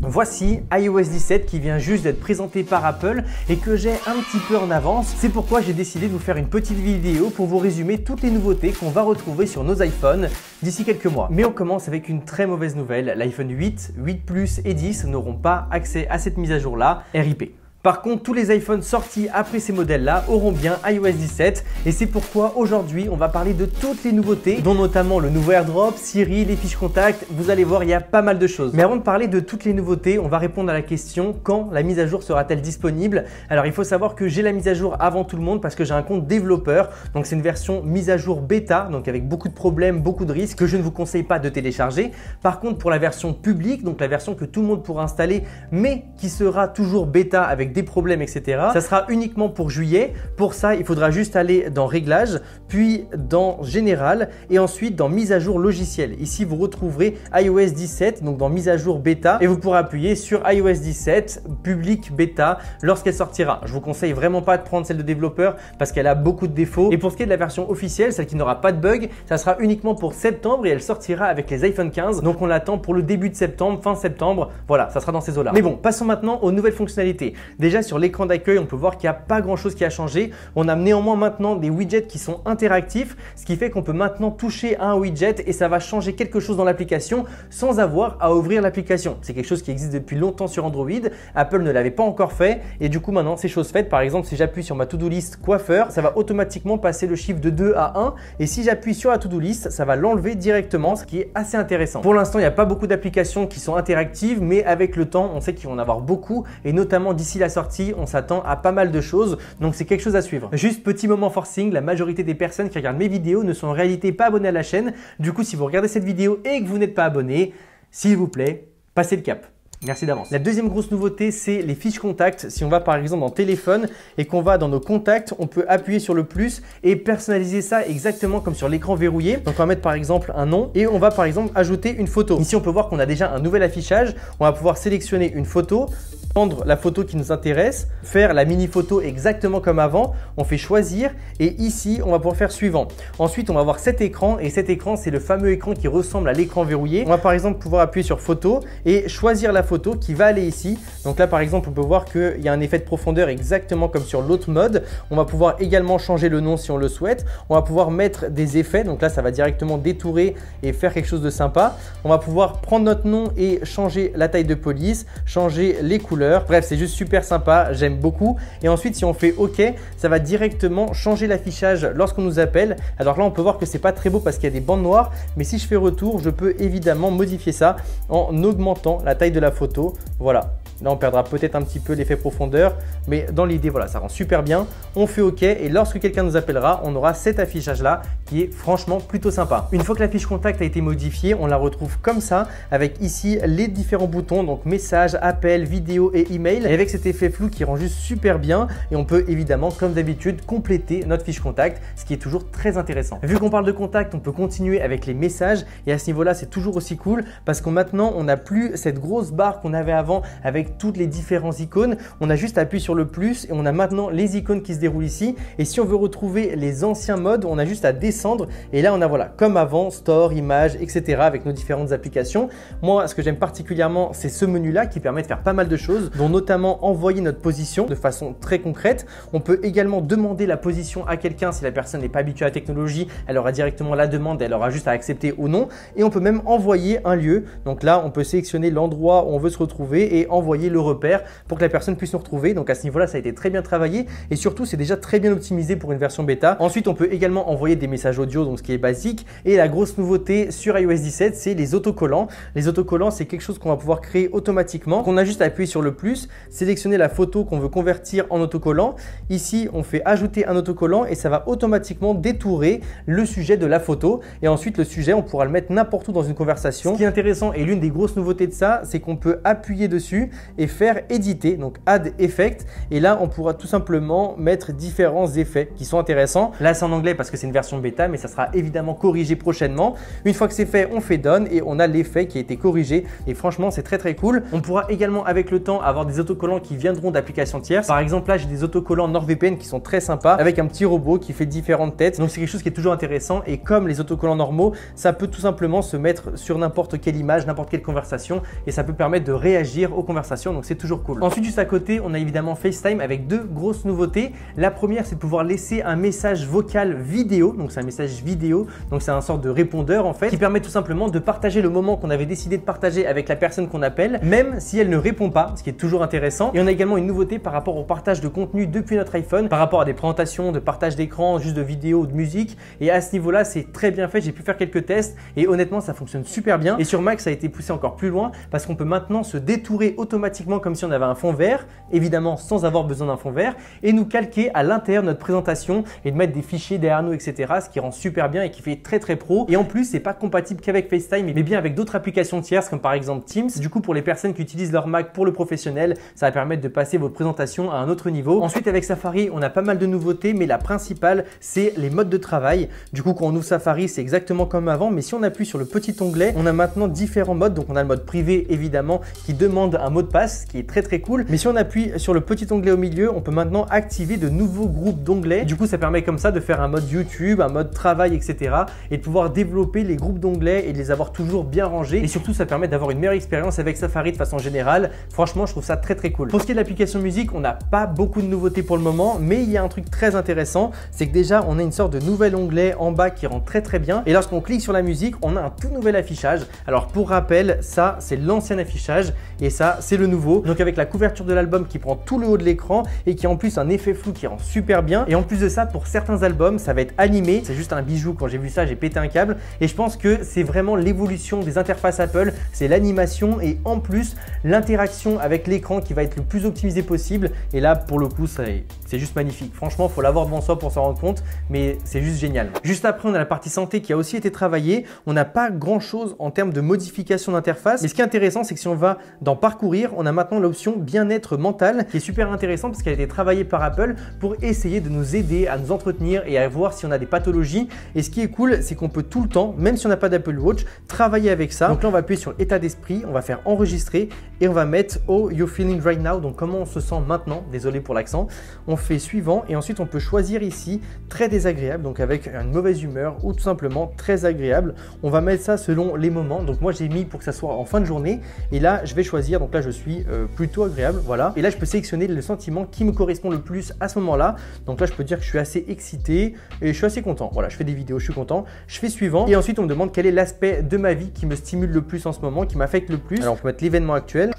Voici iOS 17 qui vient juste d'être présenté par Apple et que j'ai un petit peu en avance. C'est pourquoi j'ai décidé de vous faire une petite vidéo pour vous résumer toutes les nouveautés qu'on va retrouver sur nos iPhones d'ici quelques mois. Mais on commence avec une très mauvaise nouvelle. L'iPhone 8, 8 Plus et 10 n'auront pas accès à cette mise à jour-là, RIP. Par contre, tous les iPhones sortis après ces modèles-là auront bien iOS 17 et c'est pourquoi aujourd'hui, on va parler de toutes les nouveautés, dont notamment le nouveau AirDrop, Siri, les fiches contacts. Vous allez voir, il y a pas mal de choses. Mais avant de parler de toutes les nouveautés, on va répondre à la question quand la mise à jour sera-t-elle disponible? Alors, il faut savoir que j'ai la mise à jour avant tout le monde parce que j'ai un compte développeur. Donc, c'est une version mise à jour bêta, donc avec beaucoup de problèmes, beaucoup de risques que je ne vous conseille pas de télécharger. Par contre, pour la version publique, donc la version que tout le monde pourra installer, mais qui sera toujours bêta avec des problèmes, etc. Ça sera uniquement pour juillet. Pour ça, il faudra juste aller dans Réglages, puis dans Général et ensuite dans Mise à jour logiciel. Ici, vous retrouverez iOS 17, donc dans Mise à jour bêta et vous pourrez appuyer sur iOS 17, public bêta lorsqu'elle sortira. Je vous conseille vraiment pas de prendre celle de développeur parce qu'elle a beaucoup de défauts. Et pour ce qui est de la version officielle, celle qui n'aura pas de bug, ça sera uniquement pour septembre et elle sortira avec les iPhone 15. Donc on l'attend pour le début de septembre, fin septembre. Voilà, ça sera dans ces eaux-là. Mais bon, passons maintenant aux nouvelles fonctionnalités. Déjà sur l'écran d'accueil, on peut voir qu'il n'y a pas grand chose qui a changé. On a néanmoins maintenant des widgets qui sont interactifs, ce qui fait qu'on peut maintenant toucher à un widget et ça va changer quelque chose dans l'application sans avoir à ouvrir l'application. C'est quelque chose qui existe depuis longtemps sur Android. Apple ne l'avait pas encore fait et du coup maintenant c'est chose faite. Par exemple, si j'appuie sur ma to-do list coiffeur, ça va automatiquement passer le chiffre de 2 à 1 et si j'appuie sur la to-do list, ça va l'enlever directement, ce qui est assez intéressant. Pour l'instant, il n'y a pas beaucoup d'applications qui sont interactives, mais avec le temps, on sait qu'il va en avoir beaucoup et notamment d'ici la sortie, on s'attend à pas mal de choses, donc c'est quelque chose à suivre. Juste petit moment forcing, la majorité des personnes qui regardent mes vidéos ne sont en réalité pas abonnées à la chaîne. Du coup, si vous regardez cette vidéo et que vous n'êtes pas abonné, s'il vous plaît, passez le cap. Merci d'avance. La deuxième grosse nouveauté, c'est les fiches contacts. Si on va par exemple dans téléphone et qu'on va dans nos contacts, on peut appuyer sur le plus et personnaliser ça exactement comme sur l'écran verrouillé. Donc on va mettre par exemple un nom et on va par exemple ajouter une photo. Ici, on peut voir qu'on a déjà un nouvel affichage. On va pouvoir sélectionner une photo, prendre la photo qui nous intéresse, faire la mini photo exactement comme avant, on fait choisir et ici on va pouvoir faire suivant. Ensuite on va avoir cet écran et cet écran c'est le fameux écran qui ressemble à l'écran verrouillé. On va par exemple pouvoir appuyer sur photo et choisir la photo qui va aller ici. Donc là par exemple on peut voir qu'il y a un effet de profondeur exactement comme sur l'autre mode. On va pouvoir également changer le nom si on le souhaite. On va pouvoir mettre des effets, donc là ça va directement détourer et faire quelque chose de sympa. On va pouvoir prendre notre nom et changer la taille de police, changer les couleurs. Bref, c'est juste super sympa, j'aime beaucoup. Et ensuite, si on fait OK, ça va directement changer l'affichage lorsqu'on nous appelle. Alors là, on peut voir que c'est pas très beau parce qu'il y a des bandes noires. Mais si je fais retour, je peux évidemment modifier ça en augmentant la taille de la photo. Voilà. Là, on perdra peut-être un petit peu l'effet profondeur, mais dans l'idée, voilà, ça rend super bien. On fait OK et lorsque quelqu'un nous appellera, on aura cet affichage-là qui est franchement plutôt sympa. Une fois que la fiche contact a été modifiée, on la retrouve comme ça avec ici les différents boutons, donc message, appel, vidéo et email. Et avec cet effet flou qui rend juste super bien et on peut évidemment, comme d'habitude, compléter notre fiche contact, ce qui est toujours très intéressant. Vu qu'on parle de contact, on peut continuer avec les messages et à ce niveau-là, c'est toujours aussi cool parce que maintenant, on n'a plus cette grosse barre qu'on avait avant avec toutes les différentes icônes. On a juste appuyé sur le plus et on a maintenant les icônes qui se déroulent ici. Et si on veut retrouver les anciens modes, on a juste à descendre et là on a voilà comme avant, store, images, etc. avec nos différentes applications. Moi, ce que j'aime particulièrement, c'est ce menu-là qui permet de faire pas mal de choses, dont notamment envoyer notre position de façon très concrète. On peut également demander la position à quelqu'un si la personne n'est pas habituée à la technologie. Elle aura directement la demande, elle aura juste à accepter ou non. Et on peut même envoyer un lieu. Donc là, on peut sélectionner l'endroit où on veut se retrouver et envoyer le repère pour que la personne puisse nous retrouver. Donc à ce niveau-là, ça a été très bien travaillé et surtout, c'est déjà très bien optimisé pour une version bêta. Ensuite, on peut également envoyer des messages audio, donc ce qui est basique. Et la grosse nouveauté sur iOS 17, c'est les autocollants. Les autocollants, c'est quelque chose qu'on va pouvoir créer automatiquement. On a juste à appuyer sur le plus, sélectionner la photo qu'on veut convertir en autocollant. Ici, on fait ajouter un autocollant et ça va automatiquement détourer le sujet de la photo. Et ensuite, le sujet, on pourra le mettre n'importe où dans une conversation. Ce qui est intéressant et l'une des grosses nouveautés de ça, c'est qu'on peut appuyer dessus et faire éditer, donc add effect. Et là, on pourra tout simplement mettre différents effets qui sont intéressants. Là, c'est en anglais parce que c'est une version bêta, mais ça sera évidemment corrigé prochainement. Une fois que c'est fait, on fait done et on a l'effet qui a été corrigé. Et franchement, c'est très cool. On pourra également avec le temps avoir des autocollants qui viendront d'applications tierces. Par exemple, là, j'ai des autocollants NordVPN qui sont très sympas avec un petit robot qui fait différentes têtes. Donc, c'est quelque chose qui est toujours intéressant. Et comme les autocollants normaux, ça peut tout simplement se mettre sur n'importe quelle image, n'importe quelle conversation et ça peut permettre de réagir aux conversations. Donc, c'est toujours cool. Ensuite, juste à côté, on a évidemment FaceTime avec deux grosses nouveautés. La première, c'est de pouvoir laisser un message vocal vidéo. Donc, c'est un message vidéo. Donc, c'est un sorte de répondeur en fait qui permet tout simplement de partager le moment qu'on avait décidé de partager avec la personne qu'on appelle, même si elle ne répond pas, ce qui est toujours intéressant. Et on a également une nouveauté par rapport au partage de contenu depuis notre iPhone, par rapport à des présentations, de partage d'écran, juste de vidéos, de musique. Et à ce niveau-là, c'est très bien fait. J'ai pu faire quelques tests et honnêtement, ça fonctionne super bien. Et sur Mac, ça a été poussé encore plus loin parce qu'on peut maintenant se détourer automatiquement comme si on avait un fond vert, évidemment sans avoir besoin d'un fond vert, et nous calquer à l'intérieur de notre présentation et de mettre des fichiers derrière nous, etc. Ce qui rend super bien et qui fait très pro. Et en plus, c'est pas compatible qu'avec FaceTime, mais bien avec d'autres applications tierces comme par exemple Teams. Du coup, pour les personnes qui utilisent leur Mac pour le professionnel, ça va permettre de passer votre présentation à un autre niveau. Ensuite, avec Safari, on a pas mal de nouveautés, mais la principale, c'est les modes de travail. Du coup, quand on ouvre Safari, c'est exactement comme avant, mais si on appuie sur le petit onglet, on a maintenant différents modes. Donc, on a le mode privé, évidemment, qui demande un mot de passe, ce qui est très cool. Mais si on appuie sur le petit onglet au milieu, on peut maintenant activer de nouveaux groupes d'onglets. Du coup, ça permet comme ça de faire un mode YouTube, un mode travail, etc. et de pouvoir développer les groupes d'onglets et de les avoir toujours bien rangés. Et surtout, ça permet d'avoir une meilleure expérience avec Safari de façon générale. Franchement, je trouve ça très cool. Pour ce qui est de l'application musique, on n'a pas beaucoup de nouveautés pour le moment, mais il y a un truc très intéressant, c'est que déjà, on a une sorte de nouvel onglet en bas qui rend très bien. Et lorsqu'on clique sur la musique, on a un tout nouvel affichage. Alors, pour rappel, ça, c'est l'ancien affichage et ça, c'est le nouveau. Donc, avec la couverture de l'album qui prend tout le haut de l'écran et qui a en plus un effet flou qui rend super bien. Et en plus de ça, pour certains albums, ça va être animé. C'est juste un bijou. Quand j'ai vu ça, j'ai pété un câble. Et je pense que c'est vraiment l'évolution des interfaces Apple. C'est l'animation et en plus, l'interaction avec l'écran qui va être le plus optimisé possible. Et là, pour le coup, c'est juste magnifique. Franchement, il faut l'avoir devant soi pour s'en rendre compte, mais c'est juste génial. Juste après, on a la partie santé qui a aussi été travaillée. On n'a pas grand chose en termes de modification d'interface. Mais ce qui est intéressant, c'est que si on va dans parcourir, on a maintenant l'option bien-être mental qui est super intéressante parce qu'elle a été travaillée par Apple pour essayer de nous aider à nous entretenir et à voir si on a des pathologies. Et ce qui est cool, c'est qu'on peut tout le temps, même si on n'a pas d'Apple Watch, travailler avec ça. Donc là, on va appuyer sur état d'esprit, on va faire enregistrer et on va mettre Oh, you're feeling right now. Donc comment on se sent maintenant, désolé pour l'accent. On fait suivant et ensuite on peut choisir ici très désagréable, donc avec une mauvaise humeur ou tout simplement très agréable. On va mettre ça selon les moments. Donc moi j'ai mis pour que ça soit en fin de journée et là je vais choisir. Donc là je suis plutôt agréable, voilà. Et là je peux sélectionner le sentiment qui me correspond le plus à ce moment-là. Donc là je peux dire que je suis assez excité et je suis assez content. Voilà, je fais des vidéos, je suis content. Je fais suivant et ensuite on me demande quel est l'aspect de ma vie qui me stimule le plus en ce moment, qui m'affecte le plus. Alors on peut mettre l'événement actuel.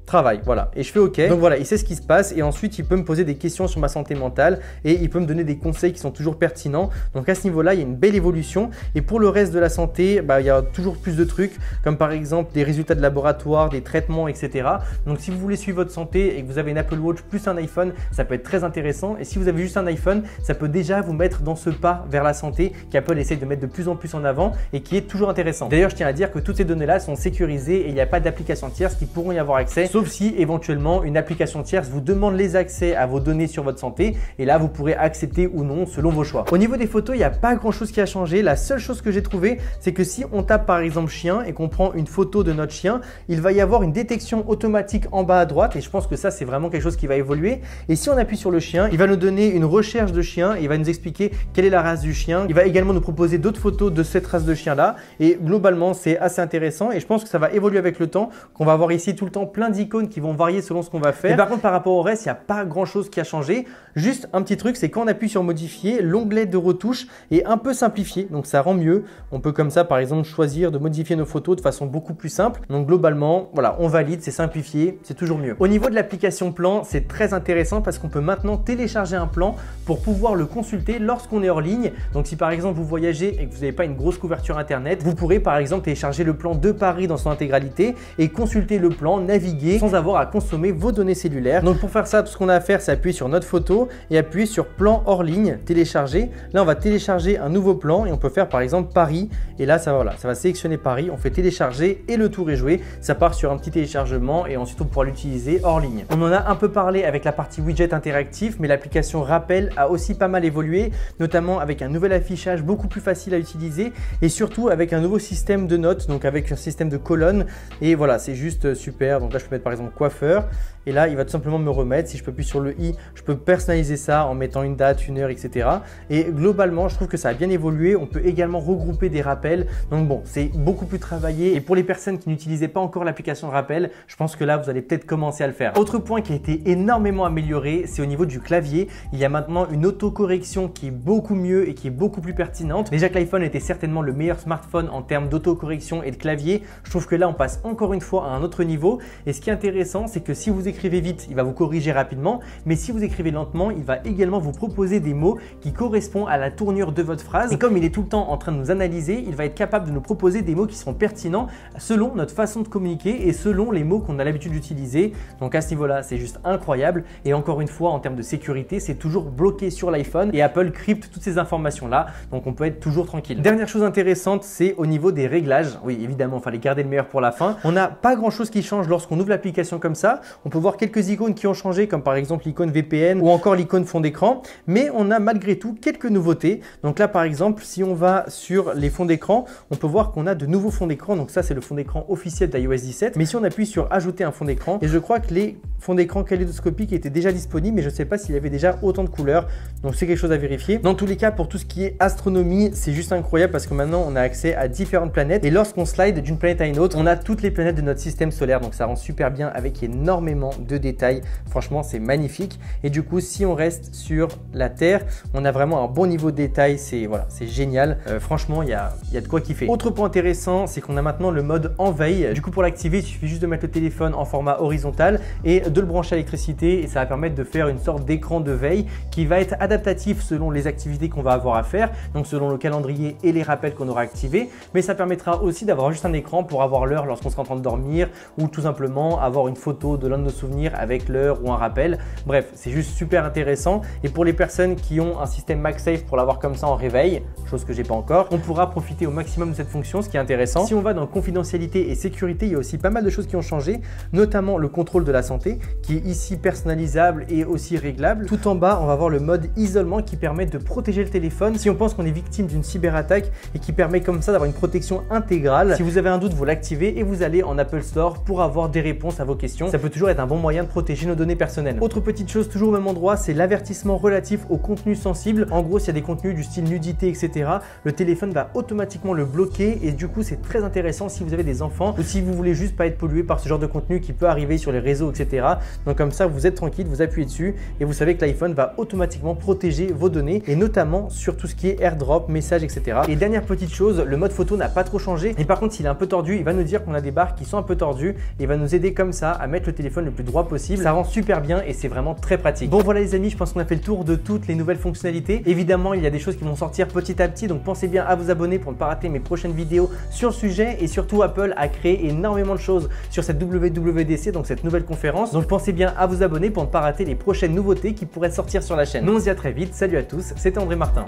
Travail, voilà, et je fais OK. Donc voilà, il sait ce qui se passe et ensuite il peut me poser des questions sur ma santé mentale et il peut me donner des conseils qui sont toujours pertinents. Donc à ce niveau-là, il y a une belle évolution. Et pour le reste de la santé, il y a toujours plus de trucs comme par exemple des résultats de laboratoire, des traitements, etc. Donc si vous voulez suivre votre santé et que vous avez une Apple Watch plus un iPhone, ça peut être très intéressant. Et si vous avez juste un iPhone, ça peut déjà vous mettre dans ce pas vers la santé qu'Apple essaie de mettre de plus en plus en avant et qui est toujours intéressant. D'ailleurs, je tiens à dire que toutes ces données-là sont sécurisées et il n'y a pas d'application tierce qui pourront y avoir accès, sauf si éventuellement une application tierce vous demande les accès à vos données sur votre santé et là vous pourrez accepter ou non selon vos choix. Au niveau des photos, il n'y a pas grand chose qui a changé. La seule chose que j'ai trouvé, c'est que si on tape par exemple chien et qu'on prend une photo de notre chien, il va y avoir une détection automatique en bas à droite et je pense que ça c'est vraiment quelque chose qui va évoluer. Et si on appuie sur le chien, il va nous donner une recherche de chien et il va nous expliquer quelle est la race du chien. Il va également nous proposer d'autres photos de cette race de chien là et globalement c'est assez intéressant et je pense que ça va évoluer avec le temps, qu'on va avoir ici tout le temps plein d'icônes qui vont varier selon ce qu'on va faire. Et par contre, par rapport au reste, il n'y a pas grand chose qui a changé. Juste un petit truc, c'est quand on appuie sur modifier, l'onglet de retouche est un peu simplifié, donc ça rend mieux. On peut comme ça, par exemple, choisir de modifier nos photos de façon beaucoup plus simple. Donc globalement, voilà, on valide, c'est simplifié, c'est toujours mieux. Au niveau de l'application plan, c'est très intéressant parce qu'on peut maintenant télécharger un plan pour pouvoir le consulter lorsqu'on est hors ligne. Donc si par exemple vous voyagez et que vous n'avez pas une grosse couverture internet, vous pourrez par exemple télécharger le plan de Paris dans son intégralité et consulter le plan, naviguer sans avoir à consommer vos données cellulaires. Donc pour faire ça, tout ce qu'on a à faire, c'est appuyer sur notre photo et appuyer sur plan hors ligne, télécharger. Là, on va télécharger un nouveau plan et on peut faire par exemple Paris. Et là, ça va sélectionner Paris. On fait télécharger et le tour est joué. Ça part sur un petit téléchargement et ensuite on pourra l'utiliser hors ligne. On en a un peu parlé avec la partie widget interactif, mais l'application Rappel a aussi pas mal évolué, notamment avec un nouvel affichage beaucoup plus facile à utiliser et surtout avec un nouveau système de notes, donc avec un système de colonnes. Et voilà, c'est juste super. Donc là, je peux mettre par exemple coiffeur. Et là, il va tout simplement me remettre. Si je peux appuyer sur le i, je peux personnaliser ça en mettant une date, une heure, etc. Et globalement, je trouve que ça a bien évolué. On peut également regrouper des rappels. Donc bon, c'est beaucoup plus travaillé. Et pour les personnes qui n'utilisaient pas encore l'application Rappel, je pense que là, vous allez peut-être commencer à le faire. Autre point qui a été énormément amélioré, c'est au niveau du clavier. Il y a maintenant une autocorrection qui est beaucoup mieux et qui est beaucoup plus pertinente. Déjà que l'iPhone était certainement le meilleur smartphone en termes d'autocorrection et de clavier, je trouve que là, on passe encore une fois à un autre niveau. Et ce qui est intéressant, c'est que si vous écrivez vite, il va vous corriger rapidement, mais si vous écrivez lentement, il va également vous proposer des mots qui correspondent à la tournure de votre phrase. Et comme il est tout le temps en train de nous analyser, il va être capable de nous proposer des mots qui seront pertinents selon notre façon de communiquer et selon les mots qu'on a l'habitude d'utiliser. Donc à ce niveau-là, c'est juste incroyable. Et encore une fois, en termes de sécurité, c'est toujours bloqué sur l'iPhone et Apple crypte toutes ces informations-là. Donc on peut être toujours tranquille. Dernière chose intéressante, c'est au niveau des réglages. Oui, évidemment, il fallait garder le meilleur pour la fin. On n'a pas grand-chose qui change lorsqu'on ouvre l'application comme ça. On peut voir quelques icônes qui ont changé, comme par exemple l'icône VPN ou encore l'icône fond d'écran, mais on a malgré tout quelques nouveautés. Donc là, par exemple, si on va sur les fonds d'écran, on peut voir qu'on a de nouveaux fonds d'écran. Donc ça, c'est le fond d'écran officiel d'iOS 17. Mais si on appuie sur ajouter un fond d'écran, et je crois que les fonds d'écran kaléidoscopiques étaient déjà disponibles, mais je ne sais pas s'il y avait déjà autant de couleurs. Donc c'est quelque chose à vérifier. Dans tous les cas, pour tout ce qui est astronomie, c'est juste incroyable parce que maintenant, on a accès à différentes planètes. Et lorsqu'on slide d'une planète à une autre, on a toutes les planètes de notre système solaire. Donc ça rend super bien avec énormément de détails. Franchement, c'est magnifique. Et du coup, si on reste sur la Terre, on a vraiment un bon niveau de détail. C'est voilà, c'est génial. Franchement, il y a de quoi kiffer. Autre point intéressant, c'est qu'on a maintenant le mode en veille. Du coup, pour l'activer, il suffit juste de mettre le téléphone en format horizontal et de le brancher à l'électricité. Et ça va permettre de faire une sorte d'écran de veille qui va être adaptatif selon les activités qu'on va avoir à faire. Donc, selon le calendrier et les rappels qu'on aura activés. Mais ça permettra aussi d'avoir juste un écran pour avoir l'heure lorsqu'on sera en train de dormir ou tout simplement avoir une photo de l'un de nos souvenirs avec l'heure ou un rappel. Bref, c'est juste super intéressant. Et pour les personnes qui ont un système MagSafe pour l'avoir comme ça en réveil, chose que j'ai pas encore, on pourra profiter au maximum de cette fonction, ce qui est intéressant. Si on va dans confidentialité et sécurité, il y a aussi pas mal de choses qui ont changé, notamment le contrôle de la santé qui est ici personnalisable et aussi réglable. Tout en bas, on va voir le mode isolement qui permet de protéger le téléphone si on pense qu'on est victime d'une cyberattaque et qui permet comme ça d'avoir une protection intégrale. Si vous avez un doute, vous l'activez et vous allez en Apple Store pour avoir des réponses à vos questions. Ça peut toujours être un bon moyen de protéger nos données personnelles. Autre petite chose, toujours au même endroit, c'est l'avertissement relatif aux contenus sensibles. En gros, s'il y a des contenus du style nudité, etc., le téléphone va automatiquement le bloquer et du coup, c'est très intéressant si vous avez des enfants ou si vous voulez juste pas être pollué par ce genre de contenu qui peut arriver sur les réseaux, etc. Donc comme ça, vous êtes tranquille, vous appuyez dessus et vous savez que l'iPhone va automatiquement protéger vos données et notamment sur tout ce qui est AirDrop, messages, etc. Et dernière petite chose, le mode photo n'a pas trop changé. Et par contre, s'il est un peu tordu, il va nous dire qu'on a des barres qui sont un peu tordues et il va nous aider comme ça à mettre le téléphone le plus droit possible. Ça rend super bien et c'est vraiment très pratique. Bon voilà les amis, je pense qu'on a fait le tour de toutes les nouvelles fonctionnalités. Évidemment, il y a des choses qui vont sortir petit à petit, donc pensez bien à vous abonner pour ne pas rater mes prochaines vidéos sur le sujet. Et surtout, Apple a créé énormément de choses sur cette WWDC, donc cette nouvelle conférence. Donc pensez bien à vous abonner pour ne pas rater les prochaines nouveautés qui pourraient sortir sur la chaîne. Nous on se dit à très vite, salut à tous, c'était André Martin.